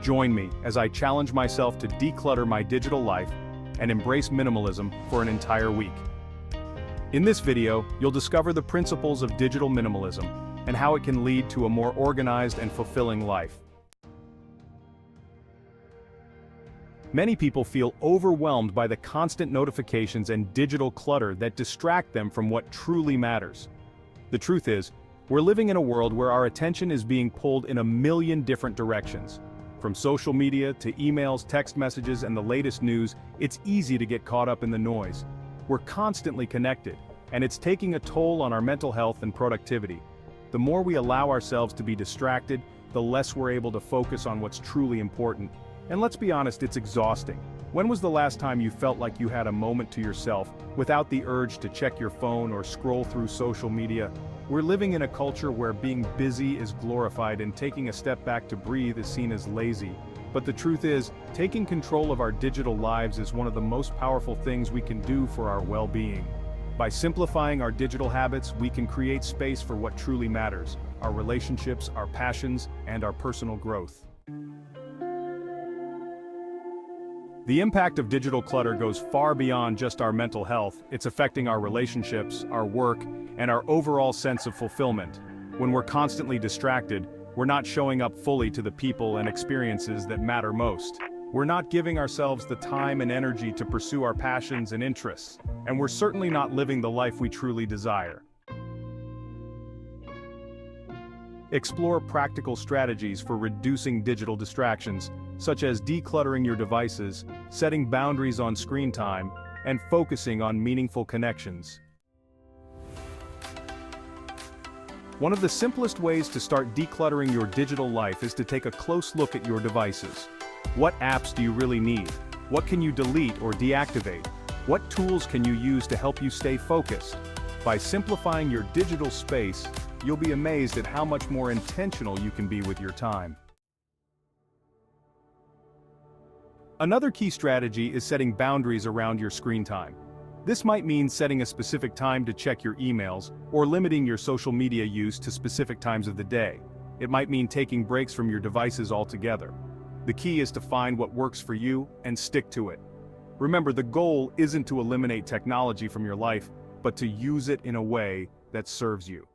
Join me as I challenge myself to declutter my digital life and embrace minimalism for an entire week. In this video, you'll discover the principles of digital minimalism and how it can lead to a more organized and fulfilling life. Many people feel overwhelmed by the constant notifications and digital clutter that distract them from what truly matters. The truth is, we're living in a world where our attention is being pulled in a million different directions. From social media to emails, text messages, and the latest news, it's easy to get caught up in the noise. We're constantly connected, and it's taking a toll on our mental health and productivity. The more we allow ourselves to be distracted, the less we're able to focus on what's truly important. And let's be honest, it's exhausting. When was the last time you felt like you had a moment to yourself, without the urge to check your phone or scroll through social media? We're living in a culture where being busy is glorified and taking a step back to breathe is seen as lazy. But the truth is, taking control of our digital lives is one of the most powerful things we can do for our well-being. By simplifying our digital habits, we can create space for what truly matters: our relationships, our passions, and our personal growth. The impact of digital clutter goes far beyond just our mental health. It's affecting our relationships, our work, and our overall sense of fulfillment. When we're constantly distracted, we're not showing up fully to the people and experiences that matter most. We're not giving ourselves the time and energy to pursue our passions and interests, and we're certainly not living the life we truly desire. Explore practical strategies for reducing digital distractions, such as decluttering your devices, setting boundaries on screen time, and focusing on meaningful connections. One of the simplest ways to start decluttering your digital life is to take a close look at your devices. What apps do you really need? What can you delete or deactivate? What tools can you use to help you stay focused? By simplifying your digital space, you'll be amazed at how much more intentional you can be with your time. Another key strategy is setting boundaries around your screen time. This might mean setting a specific time to check your emails, or limiting your social media use to specific times of the day. It might mean taking breaks from your devices altogether. The key is to find what works for you and stick to it. Remember, the goal isn't to eliminate technology from your life, but to use it in a way that serves you.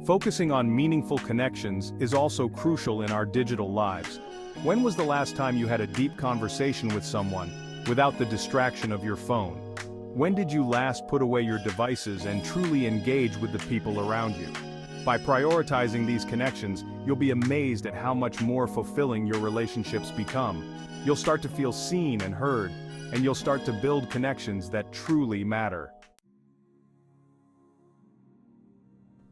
Focusing on meaningful connections is also crucial in our digital lives. When was the last time you had a deep conversation with someone, without the distraction of your phone? When did you last put away your devices and truly engage with the people around you? By prioritizing these connections, you'll be amazed at how much more fulfilling your relationships become. You'll start to feel seen and heard, and you'll start to build connections that truly matter.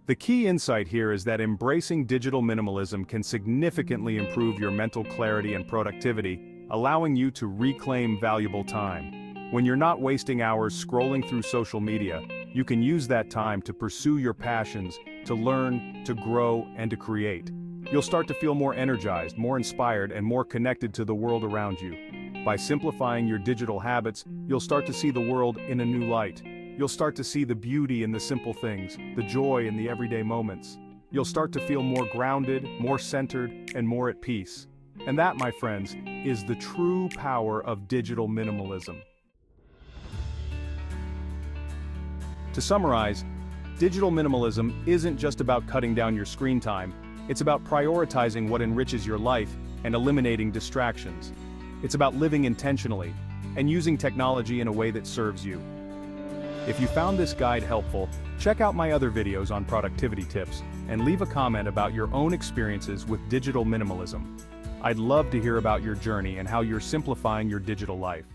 The key insight here is that embracing digital minimalism can significantly improve your mental clarity and productivity, allowing you to reclaim valuable time. When you're not wasting hours scrolling through social media, you can use that time to pursue your passions, to learn, to grow, and to create. You'll start to feel more energized, more inspired, and more connected to the world around you. By simplifying your digital habits, you'll start to see the world in a new light. You'll start to see the beauty in the simple things, the joy in the everyday moments. You'll start to feel more grounded, more centered, and more at peace. And that, my friends, is the true power of digital minimalism. To summarize, digital minimalism isn't just about cutting down your screen time. It's about prioritizing what enriches your life and eliminating distractions. It's about living intentionally and using technology in a way that serves you. If you found this guide helpful, check out my other videos on productivity tips and leave a comment about your own experiences with digital minimalism. I'd love to hear about your journey and how you're simplifying your digital life.